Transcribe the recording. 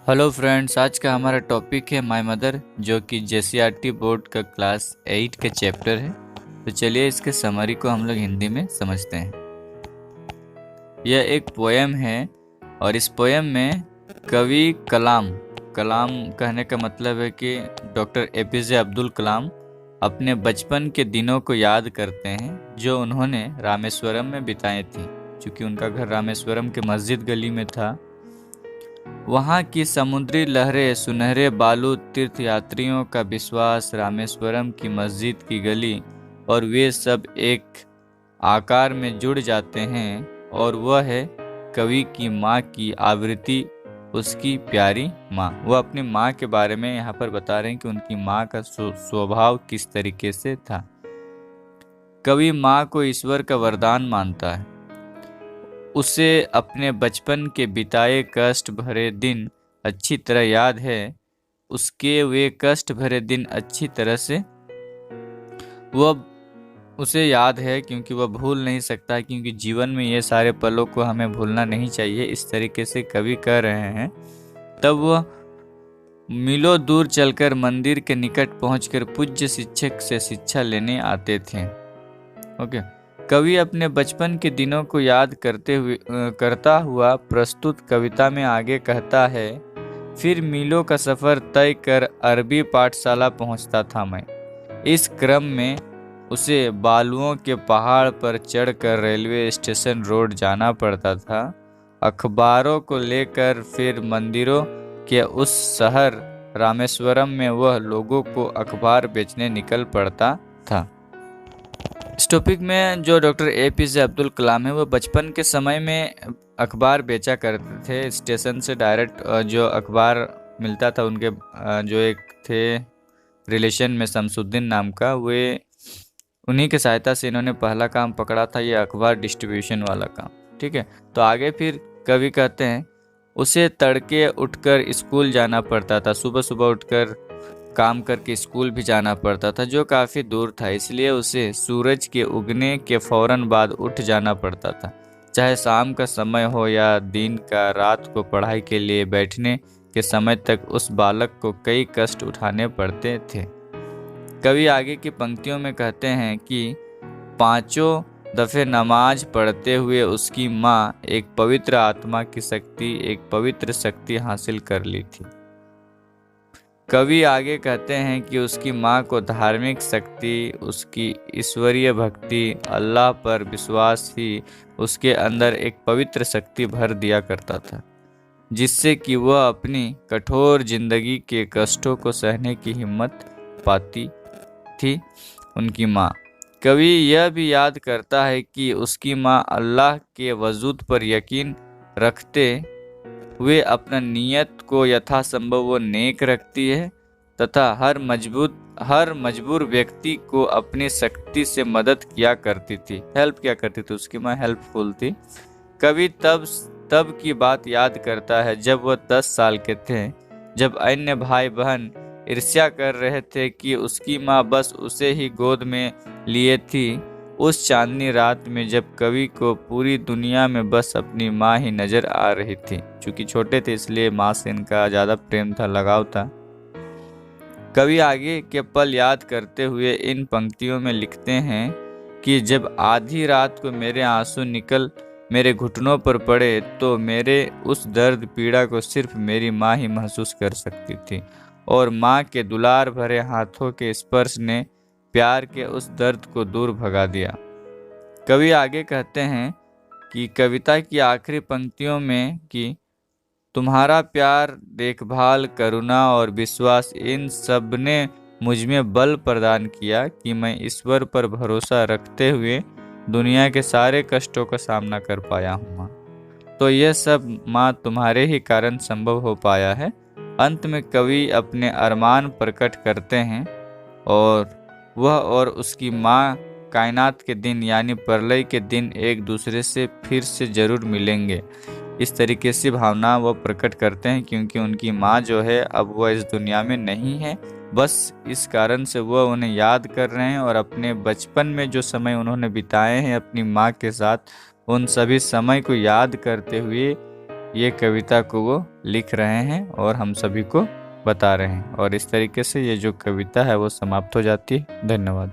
Hello friends, आज का हमारा टॉपिक है माय मदर, जो कि जेसीईआरटी बोर्ड का क्लास 8 के चैप्टर है। तो चलिए इसके समरी को हम लोग हिंदी में समझते हैं। यह एक पोएम है और इस पोएम में कवि कलाम कलाम कहने का मतलब है कि डॉक्टर एपीजे अब्दुल कलाम अपने बचपन के दिनों को याद करते हैं जो उन्होंने रामेश्वरम में बिताए थे। चूँकि उनका घर रामेश्वरम के मस्जिद गली में था। वहाँ की समुद्री लहरें, सुनहरे बालू, तीर्थयात्रियों का विश्वास, रामेश्वरम की मस्जिद की गली और वे सब एक आकार में जुड़ जाते हैं। और वह है कवि की माँ की आवृत्ति, उसकी प्यारी माँ। वह अपनी माँ के बारे में यहाँ पर बता रहे हैं कि उनकी माँ का स्वभाव किस तरीके से था। कवि माँ को ईश्वर का वरदान मानता है। उसे अपने बचपन के बिताए कष्ट भरे दिन अच्छी तरह याद है। उसके वे कष्ट भरे दिन अच्छी तरह से वह उसे याद है, क्योंकि वह भूल नहीं सकता, क्योंकि जीवन में ये सारे पलों को हमें भूलना नहीं चाहिए। इस तरीके से कवि कह रहे हैं। तब वह मीलों दूर चलकर मंदिर के निकट पहुंचकर पूज्य शिक्षक से शिक्षा लेने आते थे। ओके। कवि अपने बचपन के दिनों को याद करता हुआ प्रस्तुत कविता में आगे कहता है, फिर मीलों का सफ़र तय कर अरबी पाठशाला पहुंचता था मैं। इस क्रम में उसे बालुओं के पहाड़ पर चढ़कर रेलवे स्टेशन रोड जाना पड़ता था। अखबारों को लेकर फिर मंदिरों के उस शहर रामेश्वरम में वह लोगों को अखबार बेचने निकल पड़ता था। इस टॉपिक में जो डॉक्टर एपीजे अब्दुल कलाम है, वो बचपन के समय में अखबार बेचा करते थे। स्टेशन से डायरेक्ट जो अखबार मिलता था, उनके जो एक थे रिलेशन में शमसुद्दीन नाम का, वे उन्हीं की सहायता से इन्होंने पहला काम पकड़ा था, ये अखबार डिस्ट्रीब्यूशन वाला काम। ठीक है। तो आगे फिर कवि कहते हैं, उसे तड़के उठकर स्कूल जाना पड़ता था। सुबह सुबह उठकर काम करके स्कूल भी जाना पड़ता था, जो काफ़ी दूर था। इसलिए उसे सूरज के उगने के फौरन बाद उठ जाना पड़ता था। चाहे शाम का समय हो या दिन का, रात को पढ़ाई के लिए बैठने के समय तक उस बालक को कई कष्ट उठाने पड़ते थे। कवि आगे की पंक्तियों में कहते हैं कि पांचों दफे नमाज पढ़ते हुए उसकी माँ एक पवित्र आत्मा की शक्ति, एक पवित्र शक्ति हासिल कर ली थी। कवि आगे कहते हैं कि उसकी माँ को धार्मिक शक्ति, उसकी ईश्वरीय भक्ति, अल्लाह पर विश्वास ही उसके अंदर एक पवित्र शक्ति भर दिया करता था, जिससे कि वह अपनी कठोर जिंदगी के कष्टों को सहने की हिम्मत पाती थी। उनकी माँ। कवि यह भी याद करता है कि उसकी माँ अल्लाह के वजूद पर यकीन रखते वे अपना नियत को यथासंभव वो नेक रखती है तथा हर मजबूर व्यक्ति को अपनी शक्ति से मदद किया करती थी, हेल्प किया करती थी। उसकी माँ हेल्पफुल थी। कवि तब की बात याद करता है जब वह 10 साल के थे, जब अन्य भाई बहन ईर्ष्या कर रहे थे कि उसकी माँ बस उसे ही गोद में लिए थी। उस चांदनी रात में जब कवि को पूरी दुनिया में बस अपनी माँ ही नजर आ रही थी। चूंकि छोटे थे इसलिए माँ से इनका ज़्यादा प्रेम था, लगाव था। कवि आगे के पल याद करते हुए इन पंक्तियों में लिखते हैं कि जब आधी रात को मेरे आंसू निकल मेरे घुटनों पर पड़े तो मेरे उस दर्द पीड़ा को सिर्फ मेरी माँ ही महसूस कर सकती थी, और माँ के दुलार भरे हाथों के स्पर्श ने प्यार के उस दर्द को दूर भगा दिया। कवि आगे कहते हैं कि कविता की आखिरी पंक्तियों में कि तुम्हारा प्यार, देखभाल, करुणा और विश्वास, इन सब ने मुझ में बल प्रदान किया कि मैं ईश्वर पर भरोसा रखते हुए दुनिया के सारे कष्टों का सामना कर पाया हूँ माँ। तो यह सब माँ तुम्हारे ही कारण संभव हो पाया है। अंत में कवि अपने अरमान प्रकट करते हैं और वह और उसकी माँ कायनात के दिन यानी प्रलय के दिन एक दूसरे से फिर से जरूर मिलेंगे। इस तरीके से भावना वो प्रकट करते हैं, क्योंकि उनकी माँ जो है अब वह इस दुनिया में नहीं है। बस इस कारण से वह उन्हें याद कर रहे हैं और अपने बचपन में जो समय उन्होंने बिताए हैं अपनी माँ के साथ, उन सभी समय को याद करते हुए ये कविता को वो लिख रहे हैं और हम सभी को बता रहे हैं, और इस तरीके से ये जो कविता है वो समाप्त हो जाती है। धन्यवाद।